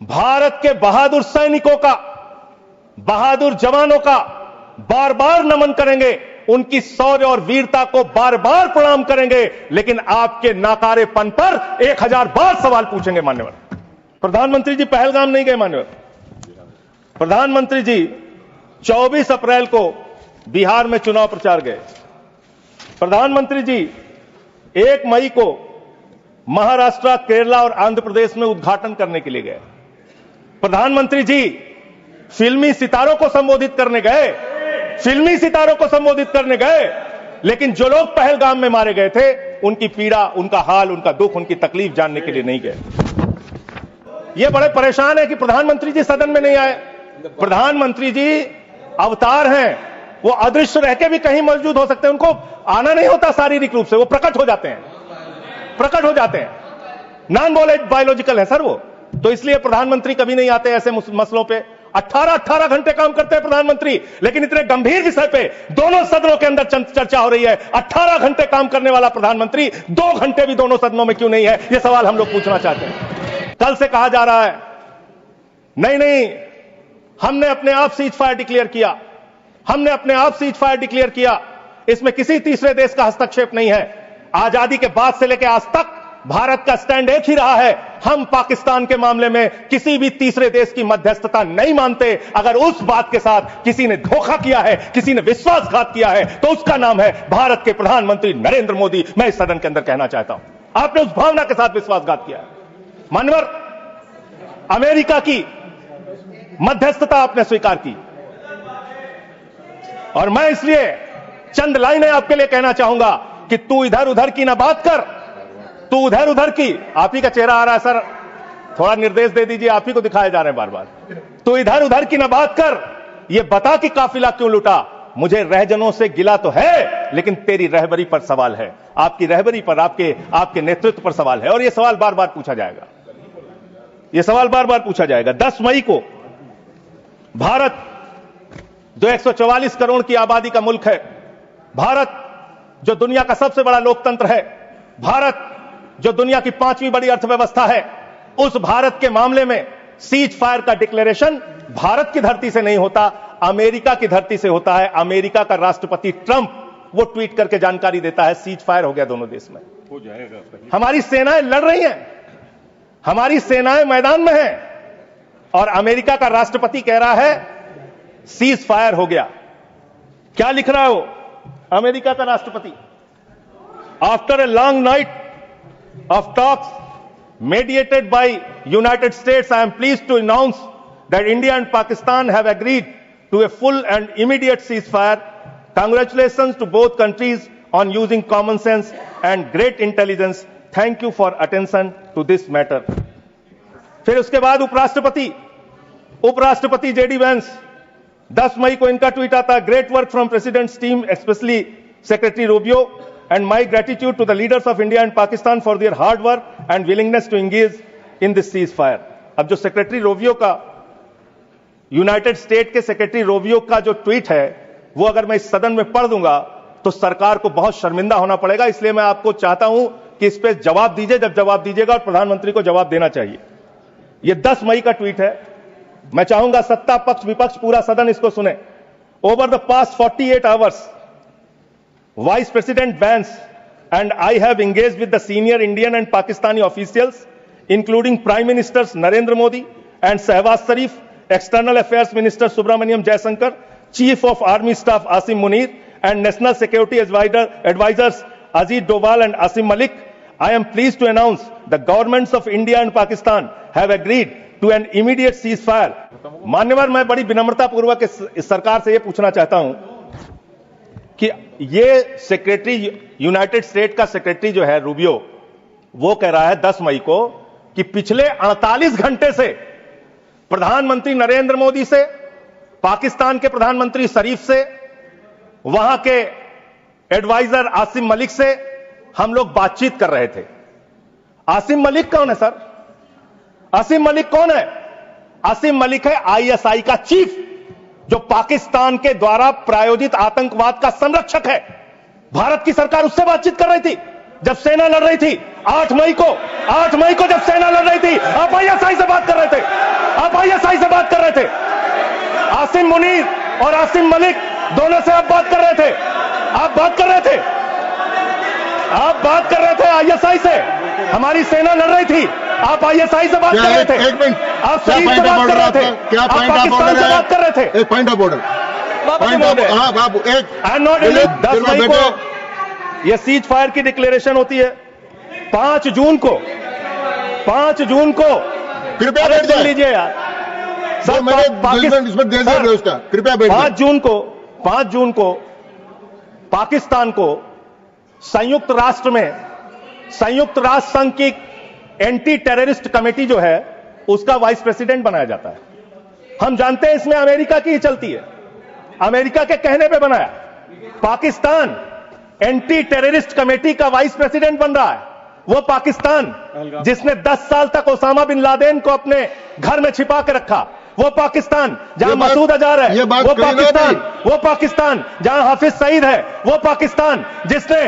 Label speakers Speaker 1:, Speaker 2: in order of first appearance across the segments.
Speaker 1: भारत के बहादुर सैनिकों का, बहादुर जवानों का बार बार नमन करेंगे, उनकी शौर्य और वीरता को बार बार प्रणाम करेंगे, लेकिन आपके नाकारेपन पर 1000 बार सवाल पूछेंगे। मान्यवर प्रधानमंत्री जी पहलगाम नहीं गए। मान्यवर प्रधानमंत्री जी 24 अप्रैल को बिहार में चुनाव प्रचार गए। प्रधानमंत्री जी 1 मई को महाराष्ट्र, केरला और आंध्र प्रदेश में उद्घाटन करने के लिए गए। प्रधानमंत्री जी फिल्मी सितारों को संबोधित करने गए, फिल्मी सितारों को संबोधित करने गए, लेकिन जो लोग पहलगाम में मारे गए थे उनकी पीड़ा, उनका हाल, उनका दुख, उनकी तकलीफ जानने के लिए नहीं गए। ये बड़े परेशान है कि प्रधानमंत्री जी सदन में नहीं आए। प्रधानमंत्री जी अवतार हैं, वो अदृश्य रह के भी कहीं मौजूद हो सकते हैं, उनको आना नहीं होता शारीरिक रूप से, वो प्रकट हो जाते हैं, प्रकट हो जाते हैं। नॉन बायोलॉजिकल है सर वो, तो इसलिए प्रधानमंत्री कभी नहीं आते ऐसे मसलों पे। 18 घंटे काम करते हैं प्रधानमंत्री, लेकिन इतने गंभीर विषय पे दोनों सदनों के अंदर चर्चा हो रही है। 18 घंटे काम करने वाला प्रधानमंत्री 2 घंटे भी दोनों सदनों में क्यों नहीं है, यह सवाल हम लोग पूछना चाहते हैं। कल से कहा जा रहा है नहीं, हमने अपने आप सीज फायर डिक्लेयर किया, हमने अपने आप सीज फायर डिक्लेयर किया, इसमें किसी तीसरे देश का हस्तक्षेप नहीं है। आजादी के बाद से लेकर आज तक भारत का स्टैंड एक ही रहा है, हम पाकिस्तान के मामले में किसी भी तीसरे देश की मध्यस्थता नहीं मानते। अगर उस बात के साथ किसी ने धोखा किया है, किसी ने विश्वासघात किया है, तो उसका नाम है भारत के प्रधानमंत्री नरेंद्र मोदी। मैं इस सदन के अंदर कहना चाहता हूं, आपने उस भावना के साथ विश्वासघात किया है। मानवर अमेरिका की मध्यस्थता आपने स्वीकार की, और मैं इसलिए चंद लाइनें आपके लिए कहना चाहूंगा कि तू इधर उधर की ना बात कर, तू उधर उधर की। आप ही का चेहरा आ रहा है सर, थोड़ा निर्देश दे दीजिए, आप ही को दिखाए जा रहे हैं बार बार। तू इधर उधर की ना बात कर, ये बता कि काफिला क्यों लुटा। मुझे रहजनों से गिला तो है, लेकिन तेरी रहबरी पर सवाल है, आपकी रहबरी पर, आपके नेतृत्व पर सवाल है, और यह सवाल बार बार पूछा जाएगा, यह सवाल बार बार पूछा जाएगा। 10 मई को भारत जो 144 करोड़ की आबादी का मुल्क है, भारत जो दुनिया का सबसे बड़ा लोकतंत्र है, भारत जो दुनिया की 5वीं बड़ी अर्थव्यवस्था है, उस भारत के मामले में सीज फायर का डिक्लेरेशन भारत की धरती से नहीं होता, अमेरिका की धरती से होता है। अमेरिका का राष्ट्रपति ट्रंप वो ट्वीट करके जानकारी देता है सीज फायर हो गया दोनों देश में, हो जाएगा। हमारी सेनाएं लड़ रही हैं, हमारी सेनाएं मैदान में हैं, और अमेरिका का राष्ट्रपति कह रहा है सीज फायर हो गया। क्या लिख रहा है वो अमेरिका का राष्ट्रपति? After a long night of talks mediated by United States, I am pleased to announce that India and Pakistan have agreed to a full and immediate ceasefire. Congratulations to both countries on using common sense and great intelligence. Thank you for attention to this matter. फिर उसके बाद उपराष्ट्रपति JD Vance, 10 मई को इनका tweet आता है, great work from president's team, specially secretary Rubio, and my gratitude to the leaders of India and Pakistan for their hard work and willingness to engage in this ceasefire. अब जो secretary Rovio का, United state के secretary Rovio का जो tweet है, वो अगर मैं इस सदन में पढ़ दूंगा तो सरकार को बहुत शर्मिंदा होना पड़ेगा। इसलिए मैं आपको चाहता हूं कि इस पे जवाब दीजिए, जब जवाब दीजिएगा, और प्रधानमंत्री को जवाब देना चाहिए। ये 10 मई का ट्वीट है, मैं चाहूंगा सत्ता पक्ष विपक्ष पूरा सदन इसको सुने। Over the past 48 hours Vice President Vance and I have engaged with the senior Indian and Pakistani officials, including Prime Ministers Narendra Modi and Shehbaz Sharif, External Affairs Minister Subramaniam Jaishankar, Chief of Army Staff Asim Munir, and National Security Advisors Ajit Doval and Asim Malik. I am pleased to announce the governments of India and Pakistan have agreed to an immediate ceasefire. मान्यवर, मैं बड़ी विनम्रता पूर्वक इस सरकार से यह पूछना चाहता हूं कि ये सेक्रेटरी, यूनाइटेड स्टेट का सेक्रेटरी जो है रूबियो, वो कह रहा है 10 मई को कि पिछले 48 घंटे से प्रधानमंत्री नरेंद्र मोदी से, पाकिस्तान के प्रधानमंत्री शरीफ से, वहां के एडवाइजर आसिम मलिक से हम लोग बातचीत कर रहे थे। आसिम मलिक कौन है सर? आसिम मलिक कौन है? आसिम मलिक है आईएसआई का चीफ, जो पाकिस्तान के द्वारा प्रायोजित आतंकवाद का संरक्षक है। भारत की सरकार उससे बातचीत कर रही थी जब सेना लड़ रही थी। 8 मई को जब सेना लड़ रही थी, आप आईएसआई से बात कर रहे थे। मुनीर और आसिम मलिक दोनों से आप बात कर रहे थे। आप बात कर रहे थे आईएसआई से। हमारी सेना लड़ रही थी, आप आईएसआई से बात कर रहे थे।
Speaker 2: एक मिनट,
Speaker 1: आप शरीफ से बात कर रहे थे।
Speaker 2: क्या पॉइंट ऑफ
Speaker 1: पाकिस्तान से बात कर रहे थे।
Speaker 2: एक point of order,
Speaker 1: I am not 10 मई को यह सीज फायर की डिक्लेरेशन होती है। 5 जून को
Speaker 2: कृपया बैठ
Speaker 1: कर लीजिए यार सर।
Speaker 2: कृपया बैठ।
Speaker 1: 5 जून को पाकिस्तान को संयुक्त राष्ट्र संघ की एंटी टेररिस्ट कमेटी जो है उसका वाइस प्रेसिडेंट बनाया जाता है। हम जानते हैं इसमें अमेरिका की ही चलती है, अमेरिका के कहने पे बनाया। पाकिस्तान एंटी टेररिस्ट कमेटी का वाइस प्रेसिडेंट बन रहा है। वो पाकिस्तान जिसने 10 साल तक ओसामा बिन लादेन को अपने घर में छिपा के रखा, वो पाकिस्तान जहां मसूद अजहर है, वो पाकिस्तान जहां हाफिज सईद है, वो पाकिस्तान जिसने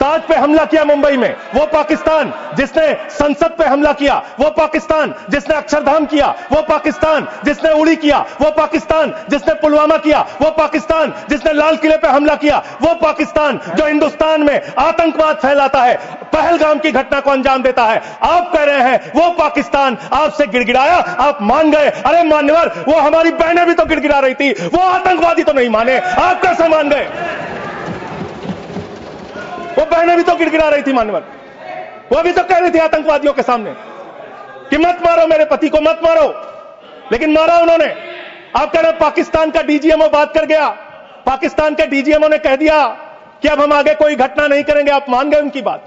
Speaker 1: ताज पे हमला किया मुंबई में, वो पाकिस्तान जिसने संसद पे हमला किया, वो पाकिस्तान जिसने अक्षरधाम किया, वो पाकिस्तान जिसने उड़ी किया, वो पाकिस्तान जिसने पुलवामा किया, वो पाकिस्तान जिसने लाल किले पे हमला किया, वो पाकिस्तान जो हिंदुस्तान में आतंकवाद फैलाता है, पहलगाम की घटना को अंजाम देता है। आप कह रहे हैं वो पाकिस्तान आपसे गिड़गिड़ाया, आप मान गए। अरे मान्यवर, वो हमारी बहनें भी तो गिड़गिड़ा रही थी, वो आतंकवादी तो नहीं माने, आप कैसे मान गए? वो बहनें भी तो गिड़गिड़ा रही थी मान्यवर, वो भी तो कह रही थी आतंकवादियों के सामने कि मत मारो मेरे पति को, मत मारो, लेकिन मारा उन्होंने। आप कह रहे हैं पाकिस्तान का डीजीएमओ बात कर गया, पाकिस्तान के डीजीएमओ ने कह दिया कि अब हम आगे कोई घटना नहीं करेंगे। आप मान गए उनकी बात?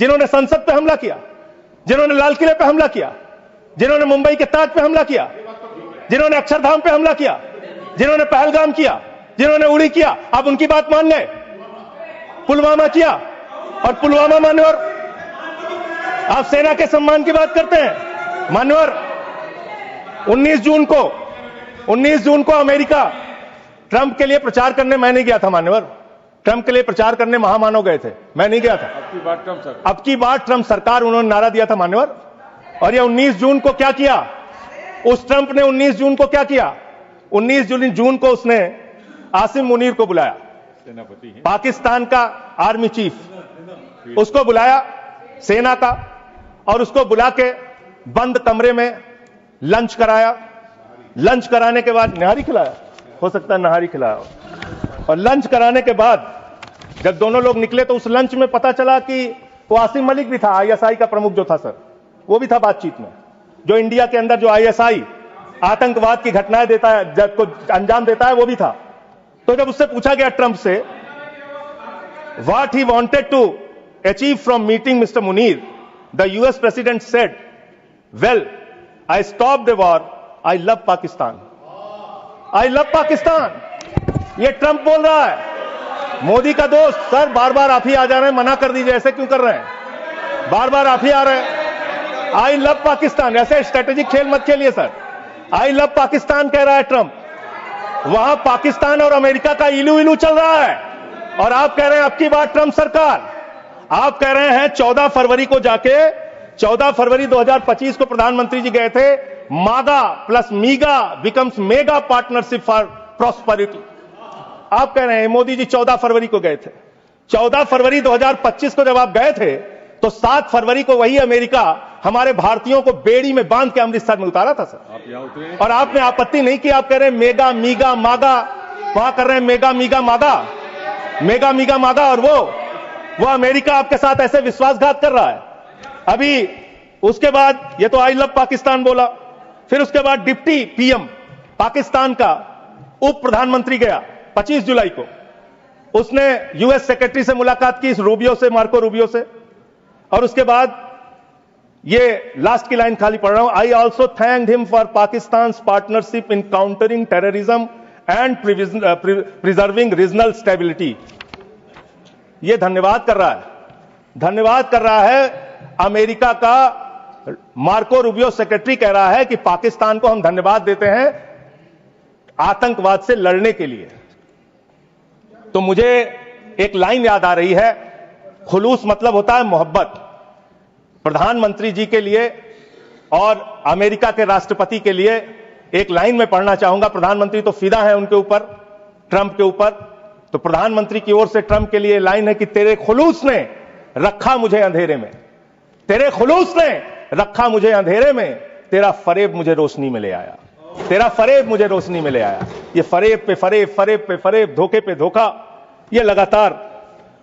Speaker 1: जिन्होंने संसद पे हमला किया, जिन्होंने लाल किले पे हमला किया, जिन्होंने मुंबई के ताज पे हमला किया, जिन्होंने अक्षरधाम पे हमला किया, जिन्होंने पहलगाम किया, जिन्होंने उड़ी किया, आप उनकी बात मान गए? पुलवामा किया, और पुलवामा मान्यवर, आप सेना के सम्मान की बात करते हैं मान्यवर। 19 जून को अमेरिका ट्रंप के लिए प्रचार करने मैं नहीं गया था मान्यवर। ट्रंप के लिए प्रचार करने महामानव गए थे, मैं नहीं गया था। अब की बार ट्रंप सरकार उन्होंने नारा दिया था मान्यवर। और ये 19 जून को क्या किया? उस ट्रंप ने 19 जून को क्या किया? 19 जून को उसने आसिम मुनीर को बुलाया, पाकिस्तान का आर्मी चीफ, उसको बुलाया सेना का, और उसको बुला के बंद कमरे में लंच कराया। लंच कराने के बाद नहारी खिलाया, हो सकता है नहारी खिलाया, और लंच कराने के बाद जब दोनों लोग निकले तो उस लंच में पता चला कि वो आसिम मलिक भी था, आईएसआई का प्रमुख जो था सर, वो भी था बातचीत में। जो इंडिया के अंदर जो आईएसआई आतंकवाद की घटनाएं देता है, जब को अंजाम देता है, वो भी था। तो जब उससे पूछा गया ट्रंप से what he wanted to achieve from meeting mister Munir, the US president said, well I stop the war, I love Pakistan. I love Pakistan, ये ट्रंप बोल रहा है। मोदी का दोस्त सर, बार बार आप ही आ जा रहे हैं, मना कर दीजिए, ऐसे क्यों कर रहे हैं? बार बार आप ही आ रहे हैं। आई लव पाकिस्तान, ऐसे स्ट्रेटेजिक खेल मत खेलिए सर। आई लव पाकिस्तान कह रहा है ट्रंप। वहां पाकिस्तान और अमेरिका का इलू इलू चल रहा है, और आप कह रहे हैं अब की बार ट्रंप सरकार। आप कह रहे हैं 14 फरवरी को जाके, 14 फरवरी 2025 को प्रधानमंत्री जी गए थे, मागा plus मीगा becomes mega partnership for prosperity. आप कह रहे हैं मोदी जी 14 फरवरी को गए थे। 14 फरवरी 2025 को जब आप गए थे तो 7 फरवरी को वही अमेरिका हमारे भारतीयों को बेड़ी में बांध के अमृतसर में उतारा था सर। आप यहां उतरे और आपने आपत्ति नहीं की। आप कह रहे हैं मेगा मीगा मागा, वहां कर रहे हैं मेगा मीगा मागा, मेगा मीगा मागा, और वो अमेरिका आपके साथ ऐसे विश्वासघात कर रहा है। अभी उसके बाद ये तो आई लव पाकिस्तान बोला, फिर उसके बाद डिप्टी पीएम पाकिस्तान का उप प्रधानमंत्री गया 25 जुलाई को, उसने यूएस सेक्रेटरी से मुलाकात की, रूबियो से, मार्को रूबियो से, और उसके बाद ये लास्ट की लाइन खाली पढ़ रहा हूं, I also thanked him for Pakistan partnership in countering terrorism and preserving regional stability. ये धन्यवाद कर रहा है, धन्यवाद कर रहा है अमेरिका का। मार्को रूबियो सेक्रेटरी कह रहा है कि पाकिस्तान को हम धन्यवाद देते हैं आतंकवाद से लड़ने के लिए। तो मुझे एक लाइन याद आ रही है, खुलूस मतलब होता है मोहब्बत। प्रधानमंत्री जी के लिए और अमेरिका के राष्ट्रपति के लिए एक लाइन में पढ़ना चाहूंगा। प्रधानमंत्री तो फिदा है उनके ऊपर, ट्रंप के ऊपर, तो प्रधानमंत्री की ओर से ट्रंप के लिए लाइन है कि तेरे खुलूस ने रखा मुझे अंधेरे में, तेरे खुलूस ने रखा मुझे अंधेरे में, तेरा फरेब मुझे रोशनी में ले आया, तेरा फरेब मुझे रोशनी में ले आया। ये फरेब पे फरेब, फरेब पे फरेब, धोखे पे धोखा, ये लगातार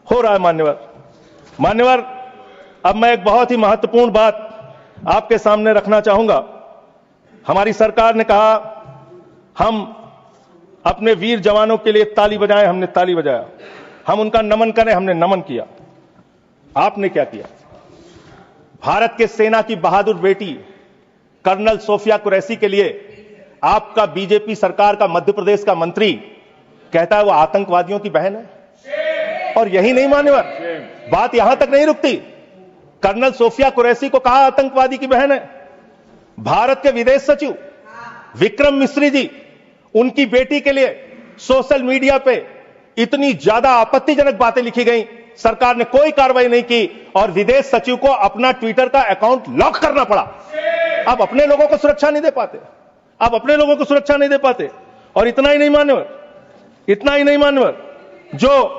Speaker 1: हो रहा है। मान्यवर, अब मैं एक बहुत ही महत्वपूर्ण बात आपके सामने रखना चाहूंगा। हमारी सरकार ने कहा हम अपने वीर जवानों के लिए ताली बजाएं, हमने ताली बजाया। हम उनका नमन करें, हमने नमन किया। आपने क्या किया? भारत के सेना की बहादुर बेटी कर्नल सोफिया कुरैशी के लिए आपका बीजेपी सरकार का मध्य प्रदेश का मंत्री कहता है वो आतंकवादियों की बहन है। और यही नहीं मान्यवर, बात यहां तक नहीं रुकती। कर्नल सोफिया कुरैशी को कहा आतंकवादी की बहन है। भारत के विदेश सचिव विक्रम मिश्री जी, उनकी बेटी के लिए सोशल मीडिया पे इतनी ज्यादा आपत्तिजनक बातें लिखी गई, सरकार ने कोई कार्रवाई नहीं की और विदेश सचिव को अपना ट्विटर का अकाउंट लॉक करना पड़ा। अब अपने लोगों को सुरक्षा नहीं दे पाते, अब अपने लोगों को सुरक्षा नहीं दे पाते। और इतना ही नहीं मान्यवर, जो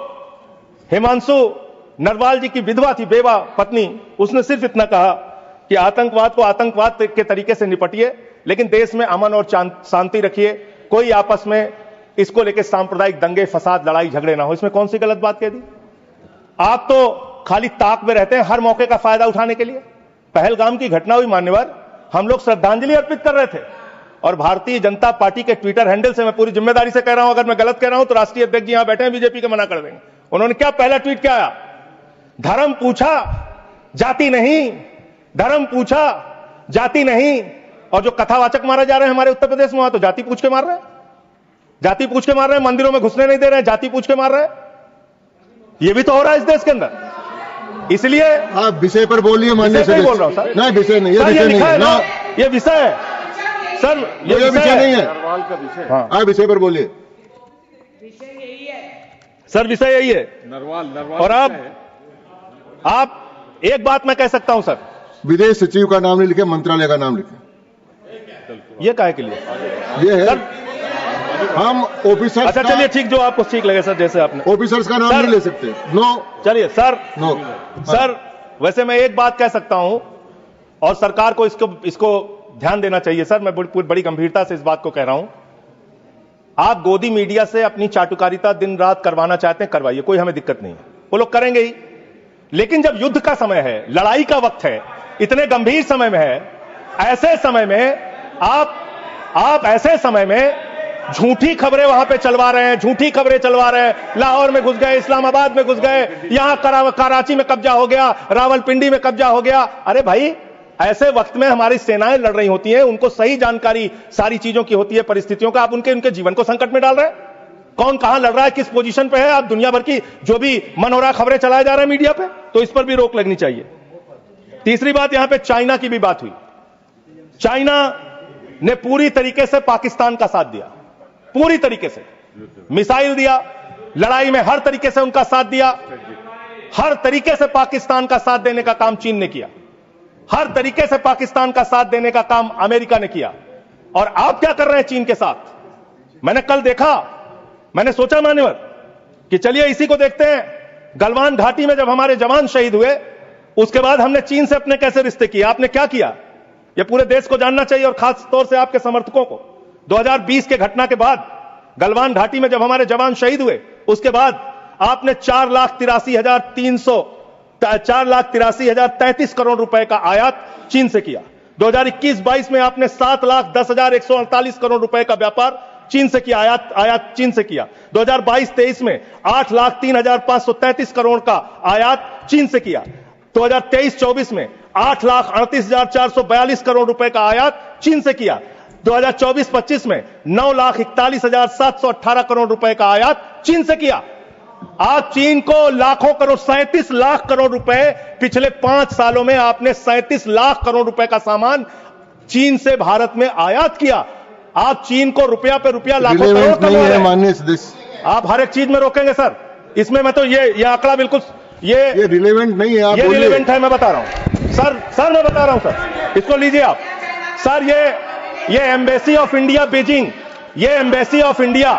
Speaker 1: हिमांशु नरवाल जी की विधवा थी, बेवा पत्नी, उसने सिर्फ इतना कहा कि आतंकवाद को आतंकवाद के तरीके से निपटिए, लेकिन देश में अमन और शांति रखिए, कोई आपस में इसको लेकर सांप्रदायिक दंगे फसाद लड़ाई झगड़े ना हो। इसमें कौन सी गलत बात कह दी? आप तो खाली ताक में रहते हैं हर मौके का फायदा उठाने के लिए। पहलगाम की घटना हुई मान्यवर, हम लोग श्रद्धांजलि अर्पित कर रहे थे और भारतीय जनता पार्टी के ट्विटर हैंडल से मैं पूरी जिम्मेदारी से कह रहा हूं, अगर मैं गलत कह रहा हूं तो राष्ट्रीय अध्यक्ष जी यहां बैठे हैं, बीजेपी के मना कर देंगे। उन्होंने क्या पहला ट्वीट क्या आया? धर्म पूछा जाति नहीं, धर्म पूछा जाति नहीं। और जो कथावाचक मारे जा रहे हैं हमारे उत्तर प्रदेश में, वहां तो जाति पूछ के मार रहे हैं, जाति पूछ के मार रहे हैं, मंदिरों में घुसने नहीं दे रहे हैं, जाति पूछ के मार रहे हैं। ये भी तो हो रहा है इस देश के अंदर। इसलिए
Speaker 2: आप विषय पर बोलिए। माननीय
Speaker 1: सर, बोल रहा हूं सर,
Speaker 2: नहीं विषय नहीं,
Speaker 1: ये
Speaker 2: विषय नहीं है
Speaker 1: ना, ये विषय है सर, ये
Speaker 2: विषय नहीं है।
Speaker 1: हाँ,
Speaker 2: आप विषय पर बोलिए।
Speaker 1: सर विषय यही है नरवाल। और आप एक बात मैं कह सकता हूं सर,
Speaker 2: विदेश सचिव का नाम नहीं लिखे, मंत्रालय का नाम लिखे।
Speaker 1: ये काहे के लिए?
Speaker 2: ये है
Speaker 1: सर,
Speaker 2: हम ऑफिसर्स।
Speaker 1: अच्छा चलिए ठीक, जो आपको ठीक लगे सर, जैसे आपने
Speaker 2: ऑफिसर्स का नाम नहीं ले सकते। नो,
Speaker 1: चलिए सर,
Speaker 2: नो
Speaker 1: सर वैसे मैं एक बात कह सकता हूं और सरकार को इसको ध्यान देना चाहिए सर। मैं बड़ी गंभीरता से इस बात को कह रहा हूं। आप गोदी मीडिया से अपनी चाटुकारिता दिन रात करवाना चाहते हैं, करवाइए, कोई हमें दिक्कत नहीं है, वो लोग करेंगे ही। लेकिन जब युद्ध का समय है, लड़ाई का वक्त है, इतने गंभीर समय में है, ऐसे समय में आप ऐसे समय में झूठी खबरें वहां पे चलवा रहे हैं, झूठी खबरें चलवा रहे हैं। लाहौर में घुस गए, इस्लामाबाद में घुस गए, यहां कराची में कब्जा हो गया, रावलपिंडी में कब्जा हो गया। अरे भाई, ऐसे वक्त में हमारी सेनाएं लड़ रही होती हैं, उनको सही जानकारी सारी चीजों की होती है, परिस्थितियों का। आप उनके जीवन को संकट में डाल रहे हैं। कौन कहां लड़ रहा है, किस पोजीशन पे है, आप दुनिया भर की जो भी मन हो रहा खबरें चलाए जा रहे हैं मीडिया पे, तो इस पर भी रोक लगनी चाहिए। तीसरी बात, यहां पे चाइना की भी बात हुई। चाइना ने पूरी तरीके से पाकिस्तान का साथ दिया, पूरी तरीके से मिसाइल दिया, लड़ाई में हर तरीके से उनका साथ दिया, हर तरीके से पाकिस्तान का साथ देने का काम चीन ने किया, हर तरीके से पाकिस्तान का साथ देने का काम अमेरिका ने किया। और आप क्या कर रहे हैं चीन के साथ? मैंने कल देखा, मैंने सोचा मान्यवर कि चलिए इसी को देखते हैं। गलवान घाटी में जब हमारे जवान शहीद हुए, उसके बाद हमने चीन से अपने कैसे रिश्ते किए, आपने क्या किया, यह पूरे देश को जानना चाहिए और खास तौर से आपके समर्थकों को। 2020 के घटना के बाद गलवान घाटी में जब हमारे जवान शहीद हुए, उसके बाद आपने 4,83,033 करोड़ रुपए का आयात चीन से किया। 2021-22 में आपने 7,10,148 करोड़ रुपए का व्यापार चीन से किया, आयात चीन से किया। 2022-23 में 8,03,533 करोड़ का आयात चीन से किया। 2023-24 में 8,38,442 करोड़ रुपए का आयात चीन से किया। 2024-25 में 9,41,718 करोड़ रुपए का आयात चीन से किया। आप चीन को लाखों करोड़, 37 लाख करोड़ रुपए, पिछले 5 सालों में आपने 37 लाख करोड़ रुपए का सामान चीन से भारत में आयात किया। आप चीन को रुपया पे रुपया, लाखों करोड़ कमा रहे हैं।
Speaker 2: माननीय सदस्य,
Speaker 1: आप हर एक चीज में रोकेंगे सर, इसमें मैं तो ये आंकड़ा बिल्कुल ये
Speaker 2: रिलेवेंट नहीं है। आप
Speaker 1: ये रिलेवेंट है, मैं बता रहा हूं सर, मैं बता रहा हूं सर, इसको लीजिए आप सर। ये एम्बेसी ऑफ इंडिया बीजिंग, ये एम्बेसी ऑफ इंडिया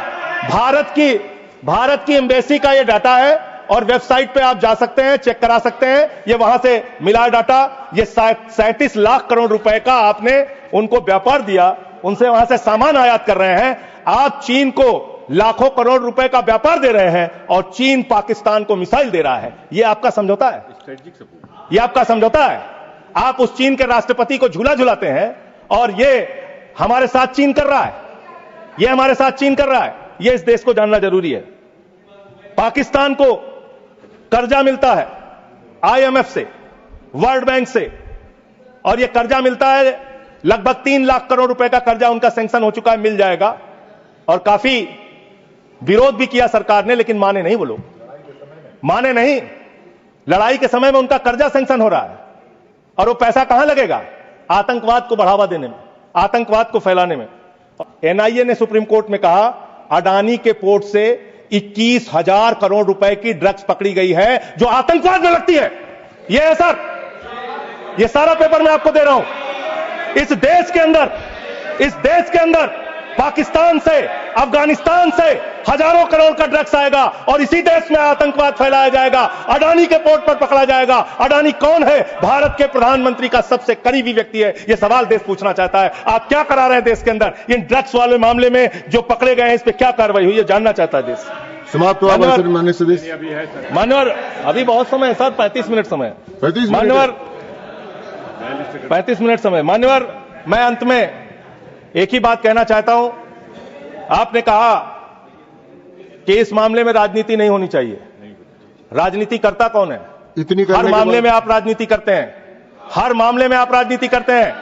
Speaker 1: भारत की एम्बेसी का ये डाटा है और वेबसाइट पे आप जा सकते हैं, चेक करा सकते हैं। ये वहां से मिला डाटा। ये 37 लाख करोड़ रुपए का आपने उनको व्यापार दिया, उनसे वहां से सामान आयात कर रहे हैं। आप चीन को लाखों करोड़ रुपए का व्यापार दे रहे हैं और चीन पाकिस्तान को मिसाइल दे रहा है। ये आपका समझौता है, ये आपका समझौता है। आप उस चीन के राष्ट्रपति को झूला झुलाते हैं और ये हमारे साथ चीन कर रहा है, ये हमारे साथ चीन कर रहा है। ये इस देश को जानना जरूरी है। पाकिस्तान को कर्जा मिलता है आईएमएफ से, वर्ल्ड बैंक से, और यह कर्जा मिलता है लगभग 3 लाख करोड़ रुपए का कर्जा उनका सैंक्शन हो चुका है, मिल जाएगा। और काफी विरोध भी किया सरकार ने, लेकिन माने नहीं वो लोग, माने नहीं। लड़ाई के समय में उनका कर्जा सैंक्शन हो रहा है और वो पैसा कहां लगेगा? आतंकवाद को बढ़ावा देने में, आतंकवाद को फैलाने में। एनआईए ने सुप्रीम कोर्ट में कहा अडानी के पोर्ट से 21,000 करोड़ रुपए की ड्रग्स पकड़ी गई है जो आतंकवाद में लगती है। यह है सर, यह सारा पेपर मैं आपको दे रहा हूं। इस देश के अंदर पाकिस्तान से, अफगानिस्तान से हजारों करोड़ का ड्रग्स आएगा और इसी देश में आतंकवाद फैलाया जाएगा, अडानी के पोर्ट पर पकड़ा जाएगा। अडानी कौन है? भारत के प्रधानमंत्री का सबसे करीबी व्यक्ति है। यह सवाल देश पूछना चाहता है, आप क्या करा रहे हैं देश के अंदर? इन ड्रग्स वाले मामले में जो पकड़े गए हैं, इस पर क्या कार्रवाई हुई है, जानना चाहता है देश।
Speaker 2: समाप्त हुआ माननीय सदस्य।
Speaker 1: मान्यवर, अभी बहुत समय है सर, 35 मिनट समय है।
Speaker 2: 35
Speaker 1: मान्यवर, 35 मिनट समय। मान्यवर, मैं अंत में एक ही बात कहना चाहता हूं। आपने कहा कि इस मामले में राजनीति नहीं होनी चाहिए। राजनीति करता कौन है? हर मामले में आप राजनीति करते हैं, हर मामले में आप राजनीति करते हैं,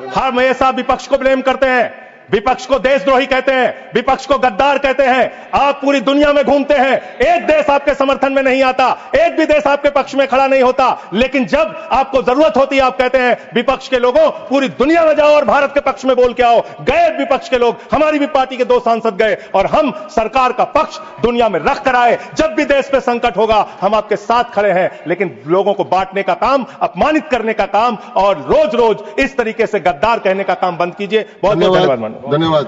Speaker 1: हर हमेशा विपक्ष को ब्लेम करते हैं, विपक्ष को देशद्रोही कहते हैं, विपक्ष को गद्दार कहते हैं। आप पूरी दुनिया में घूमते हैं, एक देश आपके समर्थन में नहीं आता, एक भी देश आपके पक्ष में खड़ा नहीं होता, लेकिन जब आपको जरूरत होती है आप कहते हैं विपक्ष के लोगों पूरी दुनिया में जाओ और भारत के पक्ष में बोल के आओ। गए विपक्ष के लोग, हमारी भी पार्टी के 2 सांसद गए और हम सरकार का पक्ष दुनिया में रख कर आए। जब भी देश पे संकट होगा हम आपके साथ खड़े हैं, लेकिन लोगों को बांटने का काम, अपमानित करने का काम और रोज रोज इस तरीके से गद्दार कहने का काम बंद कीजिए। बहुत बहुत धन्यवाद।
Speaker 2: धन्यवाद।